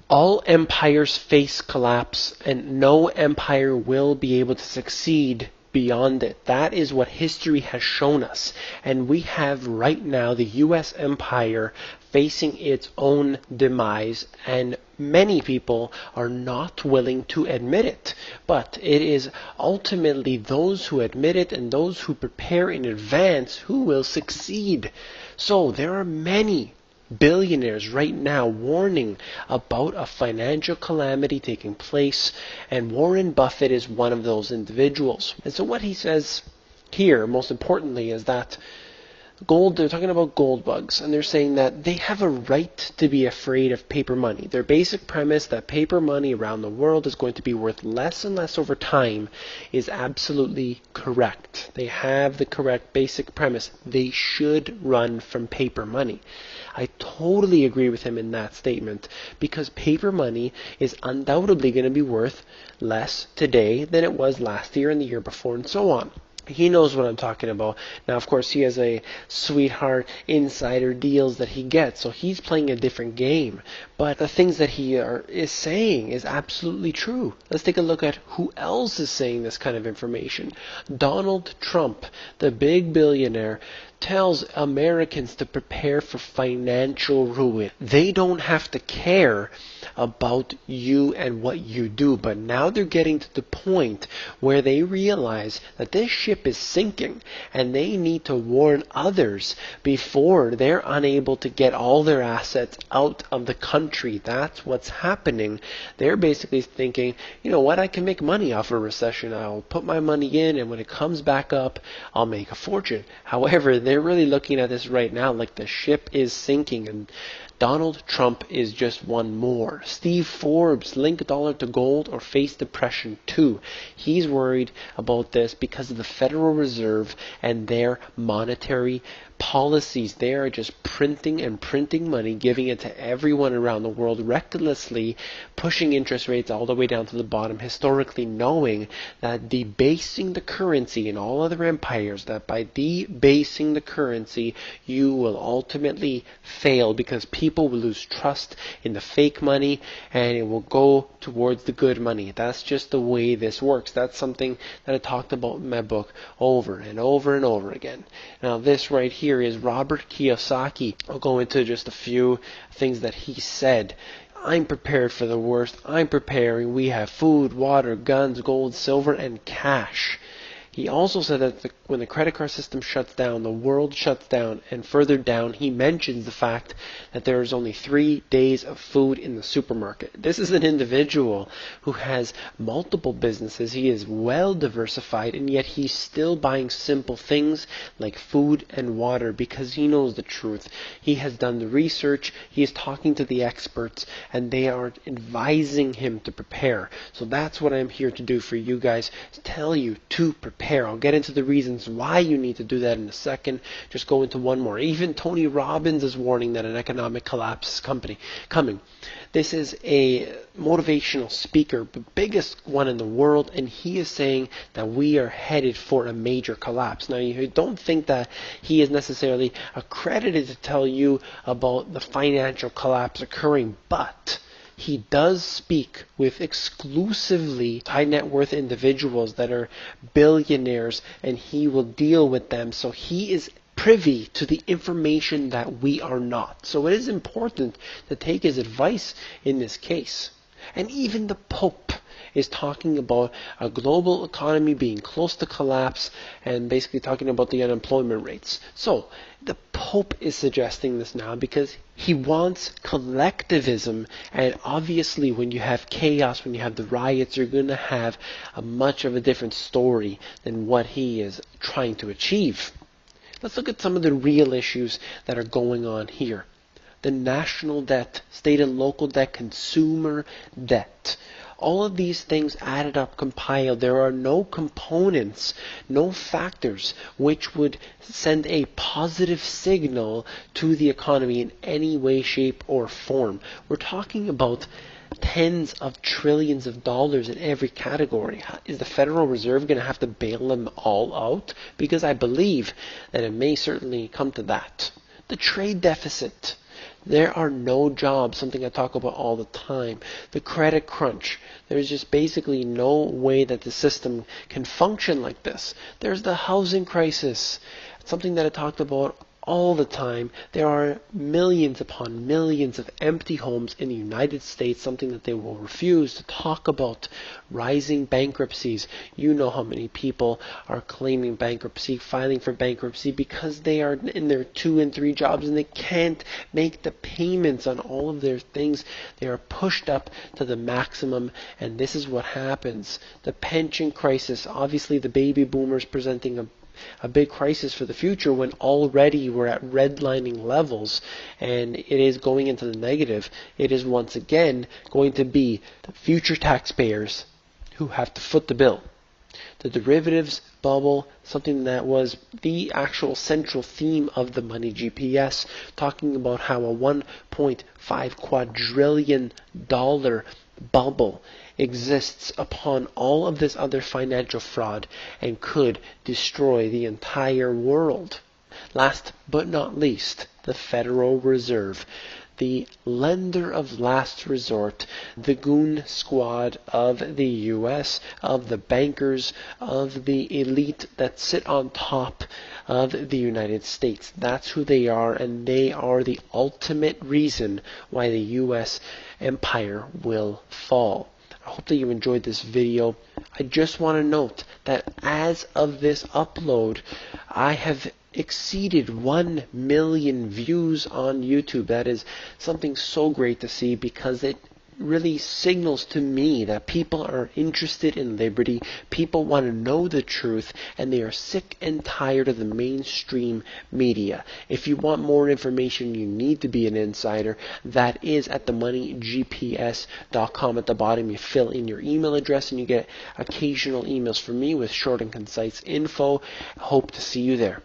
All empires face collapse, and no empire will be able to succeed beyond it. That is what history has shown us. And we have right now the US empire facing its own demise, and many people are not willing to admit it. But it is ultimately those who admit it and those who prepare in advance who will succeed. So there are many billionaires right now warning about a financial calamity taking place, and Warren Buffett is one of those individuals. And so what he says here, most importantly, is that they're talking about gold bugs, and they're saying that they have a right to be afraid of paper money. Their basic premise that paper money around the world is going to be worth less and less over time is absolutely correct. They have the correct basic premise. They should run from paper money. I totally agree with him in that statement, because paper money is undoubtedly going to be worth less today than it was last year and the year before and so on. He knows what I'm talking about. Now, of course, he has a sweetheart insider deals that he gets, so he's playing a different game. But the things that he is saying is absolutely true. Let's take a look at who else is saying this kind of information. Donald Trump, the big billionaire, tells Americans to prepare for financial ruin. They don't have to care about you and what you do, but now they're getting to the point where they realize that this ship is sinking and they need to warn others before they're unable to get all their assets out of the country. That's what's happening. They're basically thinking, you know what, I can make money off a recession. I'll put my money in, and when it comes back up, I'll make a fortune. However, they're really looking at this right now like the ship is sinking, and Donald Trump is just one more. Steve Forbes, link dollar to gold or face depression too. He's worried about this because of the Federal Reserve and their monetary policies. They are just printing and printing money, giving it to everyone around the world recklessly, pushing interest rates all the way down to the bottom, historically knowing that debasing the currency in all other empires, that by debasing the currency, you will ultimately fail because people will lose trust in the fake money and it will go towards the good money. That's just the way this works. That's something that I talked about in my book over and over and over again. Now this right here is Robert Kiyosaki. I'll go into just a few things that he said. I'm prepared for the worst. I'm preparing. We have food, water, guns, gold, silver, and cash. He also said that when the credit card system shuts down, the world shuts down. And further down, he mentions the fact that there is only 3 days of food in the supermarket. This is an individual who has multiple businesses. He is well diversified, and yet he's still buying simple things like food and water because he knows the truth. He has done the research. He is talking to the experts, and they are advising him to prepare. So that's what I'm here to do for you guys, is tell you to prepare. I'll get into the reasons why you need to do that in a second. Just go into one more. Even Tony Robbins is warning that an economic collapse is coming. This is a motivational speaker, the biggest one in the world, and he is saying that we are headed for a major collapse. Now, you don't think that he is necessarily accredited to tell you about the financial collapse occurring, but he does speak with exclusively high net worth individuals that are billionaires, and he will deal with them. So he is privy to the information that we are not. So it is important to take his advice in this case. And even the Pope is talking about a global economy being close to collapse and basically talking about the unemployment rates. So the Pope is suggesting this now because he wants collectivism, and obviously when you have chaos, when you have the riots, you're going to have a much of a different story than what he is trying to achieve. Let's look at some of the real issues that are going on here. The national debt, state and local debt, consumer debt. All of these things added up, compiled. There are no components, no factors which would send a positive signal to the economy in any way, shape, or form. We're talking about tens of trillions of dollars in every category. Is the Federal Reserve going to have to bail them all out? Because I believe that it may certainly come to that. The trade deficit. There are no jobs, something I talk about all the time. The credit crunch. There's just basically no way that the system can function like this. There's the housing crisis, something that I talked about all the time. There are millions upon millions of empty homes in the United States, something that they will refuse to talk about. Rising bankruptcies. You know how many people are claiming bankruptcy, filing for bankruptcy because they are in their 2 and 3 jobs and they can't make the payments on all of their things. They are pushed up to the maximum, and this is what happens. The pension crisis. Obviously, the baby boomers presenting a big crisis for the future when already we're at redlining levels and it is going into the negative. It is once again going to be the future taxpayers who have to foot the bill. The derivatives bubble, something that was the actual central theme of the Money GPS, talking about how a $1.5 quadrillion bubble exists upon all of this other financial fraud and could destroy the entire world. Last but not least, the Federal Reserve, the lender of last resort, the goon squad of the US, of the bankers, of the elite that sit on top of the United States. That's who they are, and they are the ultimate reason why the US empire will fall. I hope that you enjoyed this video. I just want to note that as of this upload, I have exceeded 1 million views on YouTube. That is something so great to see because it really signals to me that people are interested in liberty, people want to know the truth, and they are sick and tired of the mainstream media. If you want more information, you need to be an insider. That is at themoneygps.com. At the bottom, you fill in your email address and you get occasional emails from me with short and concise info. Hope to see you there.